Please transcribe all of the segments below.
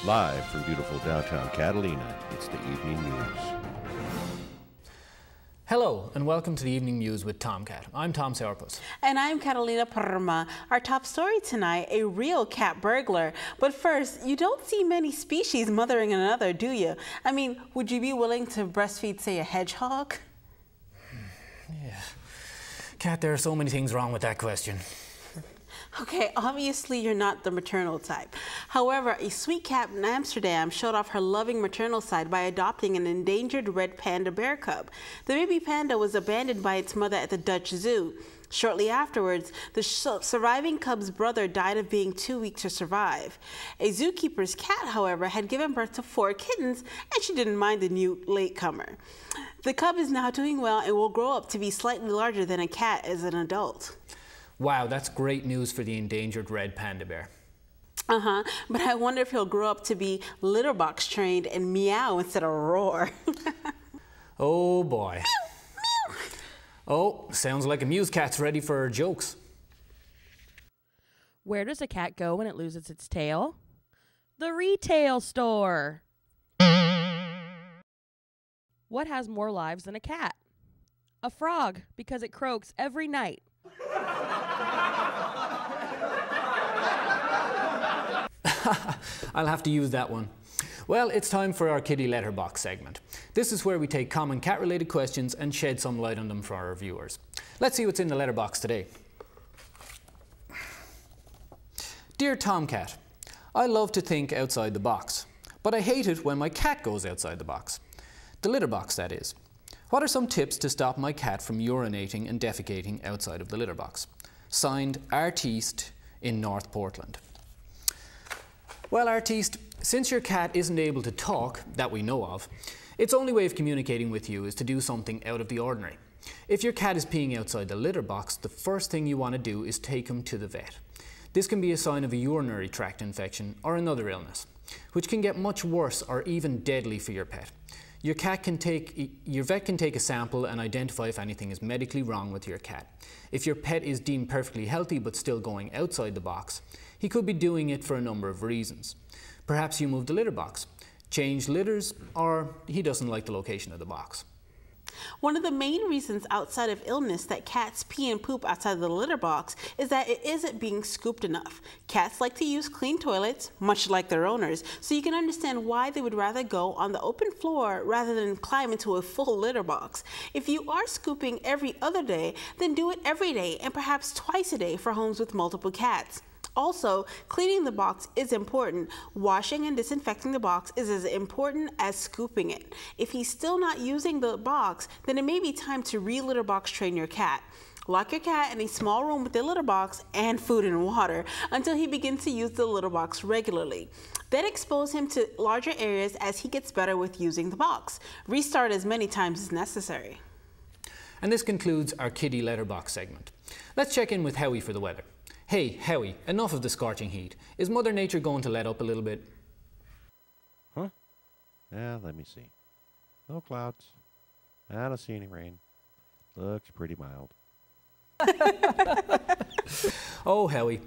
Live from beautiful downtown Catalina, it's the Evening Mews. Hello and welcome to the Evening Mews with Tomcat. I'm Tom Sourpuss. And I'm Catalina Parma. Our top story tonight, a real cat burglar. But first, you don't see many species mothering another, do you? I mean, would you be willing to breastfeed, say, a hedgehog? Yeah. Cat, there are so many things wrong with that question. Okay, obviously you're not the maternal type. However, a sweet cat in Amsterdam showed off her loving maternal side by adopting an endangered red panda bear cub. The baby panda was abandoned by its mother at the Dutch Zoo. Shortly afterwards, the surviving cub's brother died of being too weak to survive. A zookeeper's cat, however, had given birth to 4 kittens, and she didn't mind the new latecomer. The cub is now doing well and will grow up to be slightly larger than a cat as an adult. Wow, that's great news for the endangered red panda bear. But I wonder if he'll grow up to be litter box trained and meow instead of roar. Oh boy. Meow, meow. Oh, sounds like a Mews cat's ready for her jokes. Where does a cat go when it loses its tail? The retail store. What has more lives than a cat? A frog, because it croaks every night. I'll have to use that one. Well, it's time for our kitty letterbox segment. This is where we take common cat-related questions and shed some light on them for our viewers. Let's see what's in the letterbox today. Dear Tomcat, I love to think outside the box, but I hate it when my cat goes outside the box. The litter box, that is. What are some tips to stop my cat from urinating and defecating outside of the litter box? Signed, Artiste in North Portland. Well, Artiste, since your cat isn't able to talk, that we know of, its only way of communicating with you is to do something out of the ordinary. If your cat is peeing outside the litter box, the first thing you want to do is take him to the vet. This can be a sign of a urinary tract infection or another illness, which can get much worse or even deadly for your pet. Your vet can take a sample and identify if anything is medically wrong with your cat. If your pet is deemed perfectly healthy but still going outside the box, he could be doing it for a number of reasons. Perhaps you moved the litter box, changed litters, or he doesn't like the location of the box. One of the main reasons outside of illness that cats pee and poop outside of the litter box is that it isn't being scooped enough. Cats like to use clean toilets, much like their owners, so you can understand why they would rather go on the open floor rather than climb into a full litter box. If you are scooping every other day, then do it every day and perhaps twice a day for homes with multiple cats. Also, cleaning the box is important. Washing and disinfecting the box is as important as scooping it. If he's still not using the box, then it may be time to re-litter box train your cat. Lock your cat in a small room with a litter box and food and water until he begins to use the litter box regularly. Then expose him to larger areas as he gets better with using the box. Restart as many times as necessary. And this concludes our kitty letterbox segment. Let's check in with Howie for the weather. Hey, Howie, enough of the scorching heat. Is Mother Nature going to let up a little bit? Huh? Yeah, let me see. No clouds. I don't see any rain. Looks pretty mild. Oh, Howie.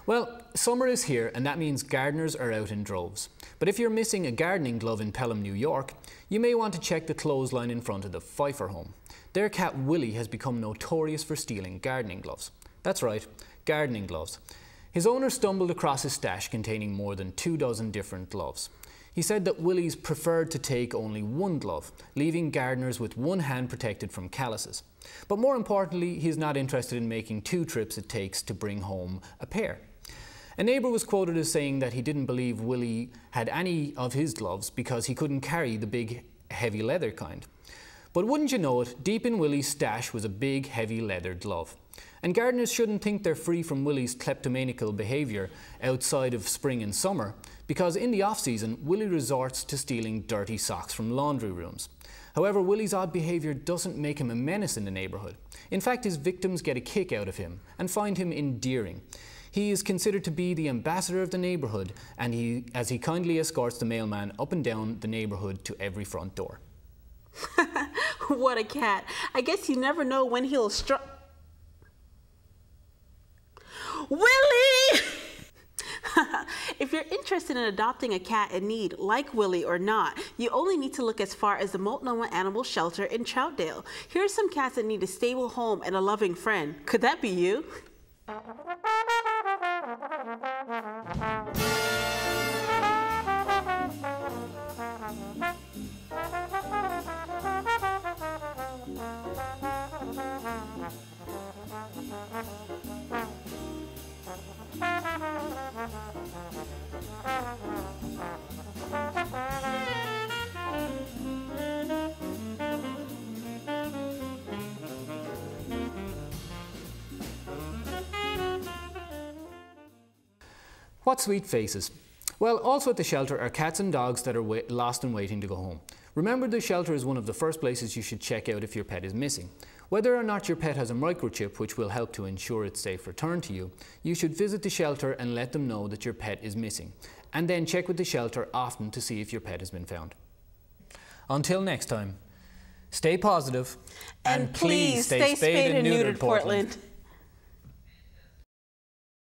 Well, summer is here and that means gardeners are out in droves. But if you're missing a gardening glove in Pelham, New York, you may want to check the clothesline in front of the Pfeiffer home. Their cat Willie has become notorious for stealing gardening gloves. That's right, gardening gloves. His owner stumbled across his stash containing more than 24 different gloves. He said that Willie's preferred to take only one glove, leaving gardeners with one hand protected from calluses. But more importantly, he's not interested in making 2 trips it takes to bring home a pair. A neighbour was quoted as saying that he didn't believe Willie had any of his gloves because he couldn't carry the big, heavy leather kind. But wouldn't you know it, deep in Willie's stash was a big, heavy leather glove. And gardeners shouldn't think they're free from Willie's kleptomaniacal behaviour outside of spring and summer, because in the off-season, Willie resorts to stealing dirty socks from laundry rooms. However, Willie's odd behaviour doesn't make him a menace in the neighbourhood. In fact, his victims get a kick out of him and find him endearing. He is considered to be the ambassador of the neighbourhood, and as he kindly escorts the mailman up and down the neighbourhood to every front door. What a cat. I guess you never know when he'll Willie! If you're interested in adopting a cat in need, like Willie or not, you only need to look as far as the Multnomah Animal Shelter in Troutdale. Here are some cats that need a stable home and a loving friend. Could that be you? What sweet faces. Well, also at the shelter are cats and dogs that are lost and waiting to go home. Remember, the shelter is one of the first places you should check out if your pet is missing. Whether or not your pet has a microchip, which will help to ensure its safe return to you, you should visit the shelter and let them know that your pet is missing. And then check with the shelter often to see if your pet has been found. Until next time, stay positive and please stay spayed and neutered, Portland.